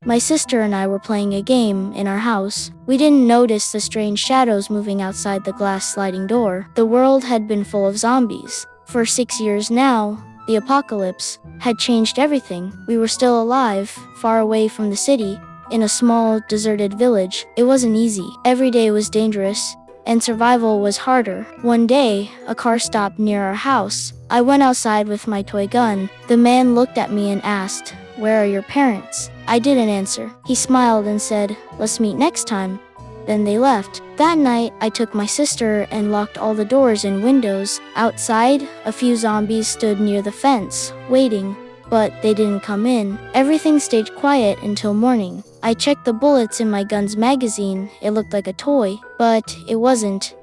My sister and I were playing a game in our house. We didn't notice the strange shadows moving outside the glass sliding door. The world had been full of zombies. For 6 years now, the apocalypse had changed everything. We were still alive, far away from the city, in a small, deserted village. It wasn't easy. Every day was dangerous, and survival was harder. One day, a car stopped near our house. I went outside with my toy gun. The man looked at me and asked, "Where are your parents?" I didn't answer. He smiled and said, "Let's meet next time." Then they left. That night, I took my sister and locked all the doors and windows. Outside, a few zombies stood near the fence, waiting, but they didn't come in. Everything stayed quiet until morning. I checked the bullets in my gun's magazine. It looked like a toy, but it wasn't.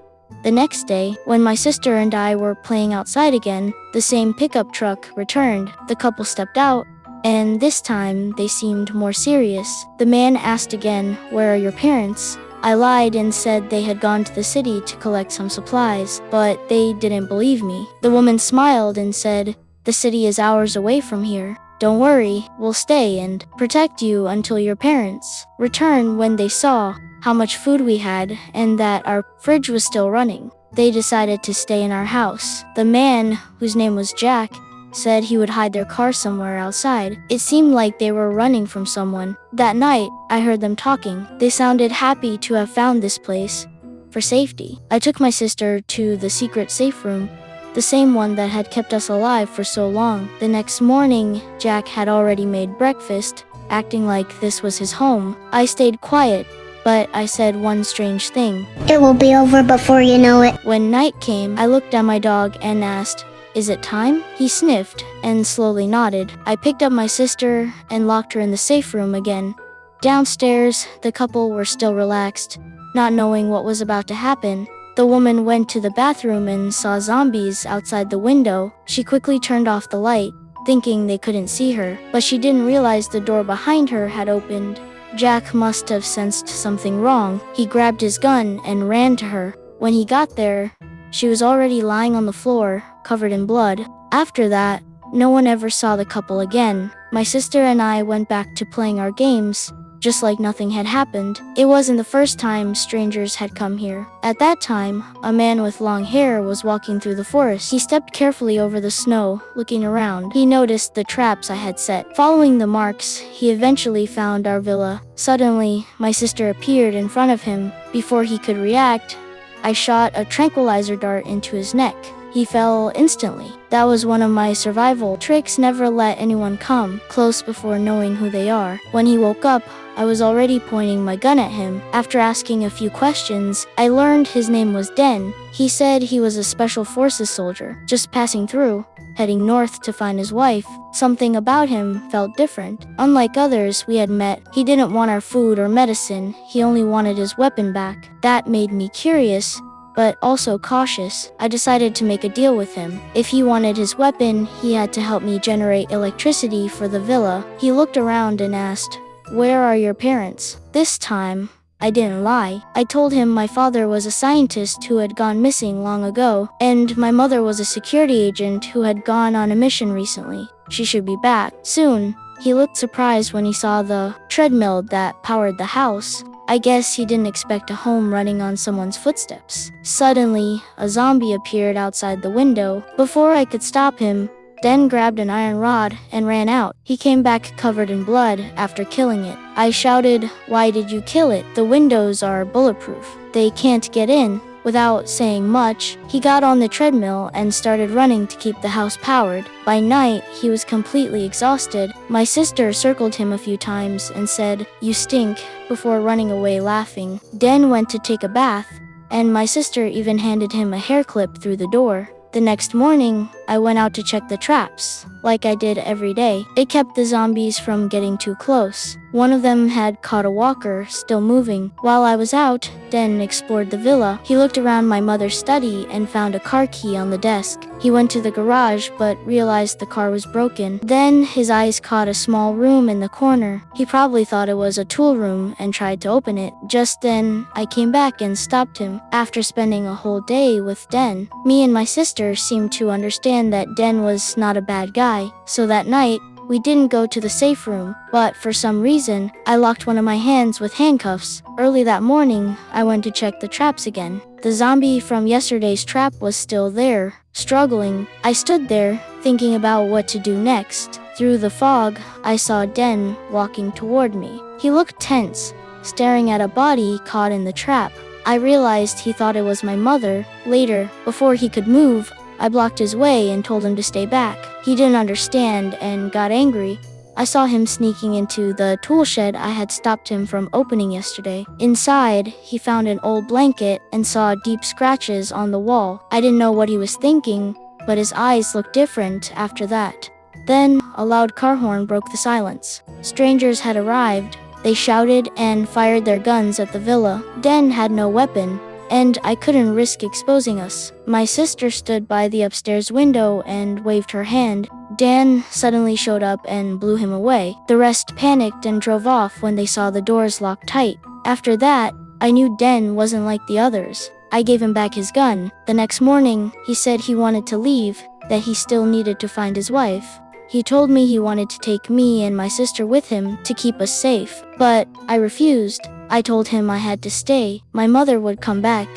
The next day, when my sister and I were playing outside again, the same pickup truck returned. The couple stepped out, and this time they seemed more serious. The man asked again, "Where are your parents?" I lied and said they had gone to the city to collect some supplies, but they didn't believe me. The woman smiled and said, "The city is hours away from here. Don't worry, we'll stay and protect you until your parents return." When they saw how much food we had and that our fridge was still running, they decided to stay in our house. The man, whose name was Jack, said he would hide their car somewhere outside. It seemed like they were running from someone. That night, I heard them talking. They sounded happy to have found this place for safety. I took my sister to the secret safe room, the same one that had kept us alive for so long. The next morning, Jack had already made breakfast, acting like this was his home. I stayed quiet, but I said one strange thing. "It will be over before you know it." When night came, I looked at my dog and asked, "Is it time?" He sniffed and slowly nodded. I picked up my sister and locked her in the safe room again. Downstairs, the couple were still relaxed, not knowing what was about to happen. The woman went to the bathroom and saw zombies outside the window. She quickly turned off the light, thinking they couldn't see her, but she didn't realize the door behind her had opened. Jack must have sensed something wrong. He grabbed his gun and ran to her. When he got there, she was already lying on the floor, covered in blood. After that, no one ever saw the couple again. My sister and I went back to playing our games, just like nothing had happened. It wasn't the first time strangers had come here. At that time, a man with long hair was walking through the forest. He stepped carefully over the snow, looking around. He noticed the traps I had set. Following the marks, he eventually found our villa. Suddenly, my sister appeared in front of him. Before he could react, I shot a tranquilizer dart into his neck. He fell instantly. That was one of my survival tricks: never let anyone come close before knowing who they are. When he woke up, I was already pointing my gun at him. After asking a few questions, I learned his name was Den. He said he was a special forces soldier, just passing through, heading north to find his wife. Something about him felt different. Unlike others we had met, he didn't want our food or medicine. He only wanted his weapon back. That made me curious, but also cautious. I decided to make a deal with him. If he wanted his weapon, he had to help me generate electricity for the villa. He looked around and asked, "Where are your parents?" This time, I didn't lie. I told him my father was a scientist who had gone missing long ago, and my mother was a security agent who had gone on a mission recently. She should be back soon. He looked surprised when he saw the treadmill that powered the house. I guess he didn't expect a home running on someone's footsteps. Suddenly, a zombie appeared outside the window. Before I could stop him, Den grabbed an iron rod and ran out. He came back covered in blood after killing it. I shouted, "Why did you kill it? The windows are bulletproof. They can't get in." Without saying much, he got on the treadmill and started running to keep the house powered. By night, he was completely exhausted. My sister circled him a few times and said, "You stink," before running away laughing. Den went to take a bath, and my sister even handed him a hair clip through the door. The next morning, I went out to check the traps, like I did every day. It kept the zombies from getting too close. One of them had caught a walker, still moving. While I was out, Den explored the villa. He looked around my mother's study and found a car key on the desk. He went to the garage, but realized the car was broken. Then his eyes caught a small room in the corner. He probably thought it was a tool room and tried to open it. Just then, I came back and stopped him. After spending a whole day with Den, me and my sister seemed to understand that Den was not a bad guy. So that night, We didn't go to the safe room, but for some reason, I locked one of my hands with handcuffs. Early that morning, I went to check the traps again. The zombie from yesterday's trap was still there, struggling. I stood there, thinking about what to do next. Through the fog, I saw Den walking toward me. He looked tense, staring at a body caught in the trap. I realized he thought it was my mother. Later, before he could move, I blocked his way and told him to stay back. He didn't understand and got angry. I saw him sneaking into the tool shed I had stopped him from opening yesterday. Inside, he found an old blanket and saw deep scratches on the wall. I didn't know what he was thinking, but his eyes looked different after that. Then, a loud car horn broke the silence. Strangers had arrived. They shouted and fired their guns at the villa. Den had no weapon, and I couldn't risk exposing us. My sister stood by the upstairs window and waved her hand. Dan suddenly showed up and blew him away. The rest panicked and drove off when they saw the doors locked tight. After that, I knew Den wasn't like the others. I gave him back his gun. The next morning, he said he wanted to leave, that he still needed to find his wife. He told me he wanted to take me and my sister with him to keep us safe, but I refused. I told him I had to stay. My mother would come back.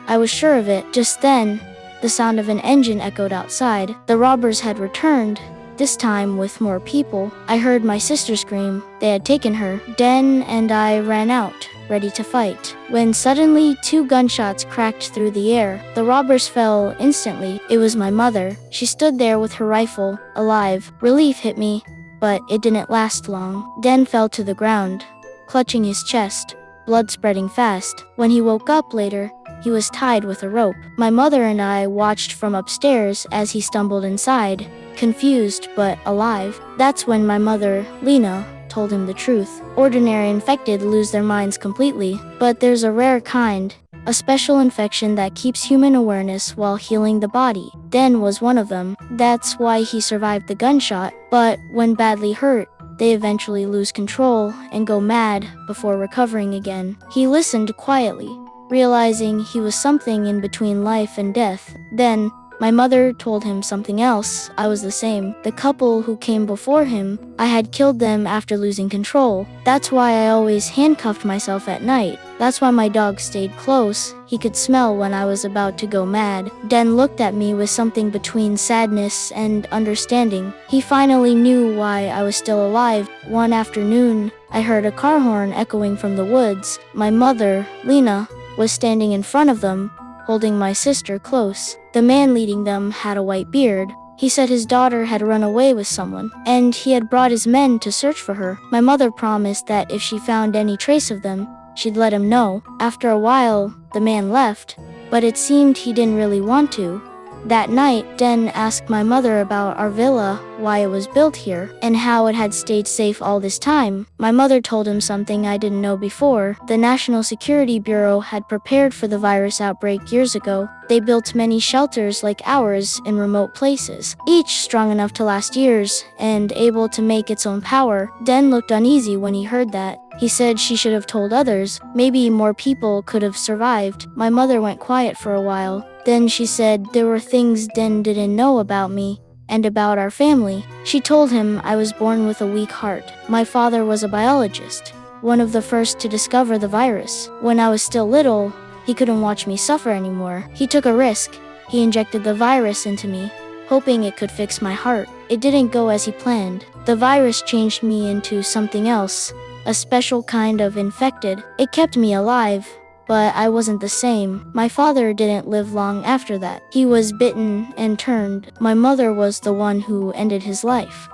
I was sure of it. Just then, the sound of an engine echoed outside. The robbers had returned, this time with more people. I heard my sister scream. They had taken her. Den and I ran out, ready to fight, when suddenly 2 gunshots cracked through the air. The robbers fell instantly. It was my mother. She stood there with her rifle, alive. Relief hit me, but it didn't last long. Den fell to the ground, clutching his chest, blood spreading fast. When he woke up later, he was tied with a rope. My mother and I watched from upstairs as he stumbled inside, confused but alive. That's when my mother, Lena, told him the truth. Ordinary infected lose their minds completely, but there's a rare kind, a special infection that keeps human awareness while healing the body. Den was one of them. That's why he survived the gunshot, but when badly hurt, they eventually lose control and go mad before recovering again. He listened quietly, realizing he was something in between life and death. Then, my mother told him something else. I was the same. The couple who came before him, I had killed them after losing control. That's why I always handcuffed myself at night. That's why my dog stayed close. He could smell when I was about to go mad. Den looked at me with something between sadness and understanding. He finally knew why I was still alive. One afternoon, I heard a car horn echoing from the woods. My mother, Lena, was standing in front of them, holding my sister close. The man leading them had a white beard. He said his daughter had run away with someone, and he had brought his men to search for her. My mother promised that if she found any trace of them, she'd let him know. After a while, the man left, but it seemed he didn't really want to. That night, Den asked my mother about our villa, why it was built here, and how it had stayed safe all this time. My mother told him something I didn't know before. The National Security Bureau had prepared for the virus outbreak years ago. They built many shelters like ours in remote places, each strong enough to last years and able to make its own power. Den looked uneasy when he heard that. He said she should have told others. Maybe more people could have survived. My mother went quiet for a while. Then she said there were things Den didn't know about me and about our family. She told him I was born with a weak heart. My father was a biologist, one of the first to discover the virus. When I was still little, he couldn't watch me suffer anymore. He took a risk. He injected the virus into me, hoping it could fix my heart. It didn't go as he planned. The virus changed me into something else, a special kind of infected. It kept me alive, but I wasn't the same. My father didn't live long after that. He was bitten and turned. My mother was the one who ended his life.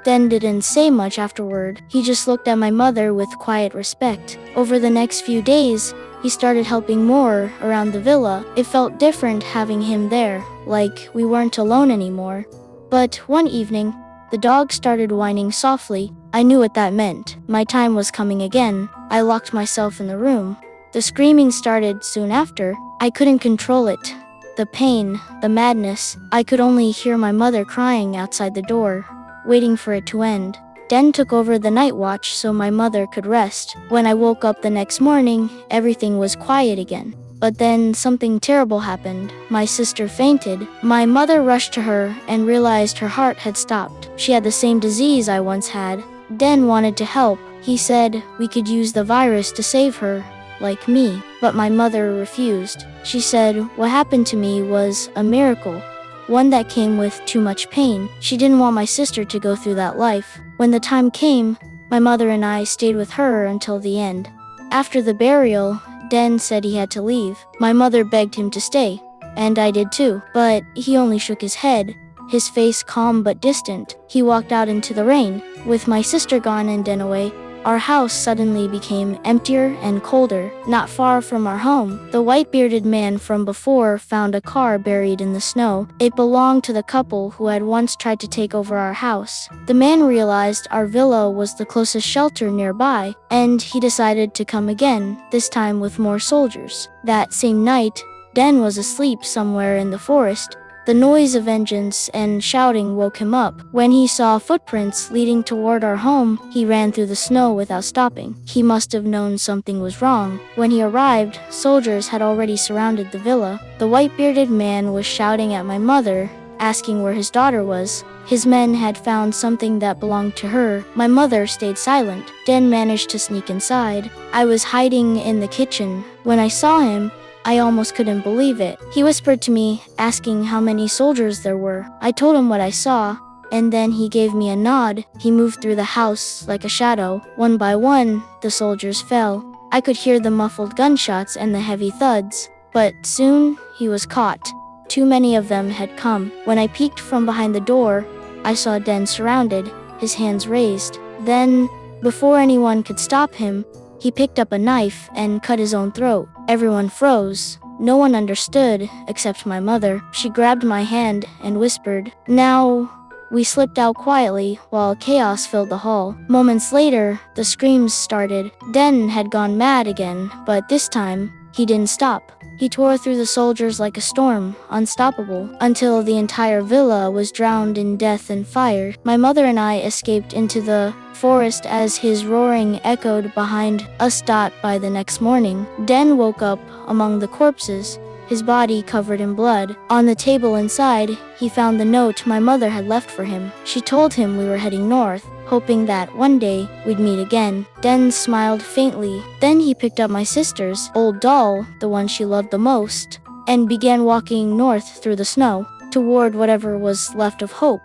Den didn't say much afterward. He just looked at my mother with quiet respect. Over the next few days, he started helping more around the villa. It felt different having him there, like we weren't alone anymore. But one evening, the dog started whining softly. I knew what that meant. My time was coming again. I locked myself in the room. The screaming started soon after. I couldn't control it. The pain, the madness. I could only hear my mother crying outside the door, waiting for it to end. Den took over the night watch so my mother could rest. When I woke up the next morning, everything was quiet again. But then something terrible happened. My sister fainted. My mother rushed to her and realized her heart had stopped. She had the same disease I once had. Den wanted to help. He said we could use the virus to save her, like me. But my mother refused. She said what happened to me was a miracle, one that came with too much pain. She didn't want my sister to go through that life. When the time came, my mother and I stayed with her until the end. After the burial, Den said he had to leave. My mother begged him to stay, and I did too, but he only shook his head, his face calm but distant. He walked out into the rain. With my sister gone and Den away, our house suddenly became emptier and colder. Not far from our home, the white-bearded man from before found a car buried in the snow. It belonged to the couple who had once tried to take over our house. The man realized our villa was the closest shelter nearby, and he decided to come again, this time with more soldiers. That same night, Den was asleep somewhere in the forest. The noise of engines and shouting woke him up. When he saw footprints leading toward our home, he ran through the snow without stopping. He must have known something was wrong. When he arrived, soldiers had already surrounded the villa. The white-bearded man was shouting at my mother, asking where his daughter was. His men had found something that belonged to her. My mother stayed silent. Den managed to sneak inside. I was hiding in the kitchen. When I saw him, I almost couldn't believe it. He whispered to me, asking how many soldiers there were. I told him what I saw, and then he gave me a nod. He moved through the house like a shadow. One by one, the soldiers fell. I could hear the muffled gunshots and the heavy thuds, but soon he was caught. Too many of them had come. When I peeked from behind the door, I saw Den surrounded, his hands raised. Then, before anyone could stop him, he picked up a knife and cut his own throat. Everyone froze. No one understood, except my mother. She grabbed my hand and whispered, "Now." We slipped out quietly while chaos filled the hall. Moments later, the screams started. Den had gone mad again, but this time, he didn't stop. He tore through the soldiers like a storm, unstoppable, until the entire villa was drowned in death and fire. My mother and I escaped into the forest as his roaring echoed behind us. By the next morning, Den woke up among the corpses, his body covered in blood. On the table inside, he found the note my mother had left for him. She told him we were heading north, hoping that one day we'd meet again. Den smiled faintly. Then he picked up my sister's old doll, the one she loved the most, and began walking north through the snow, toward whatever was left of hope.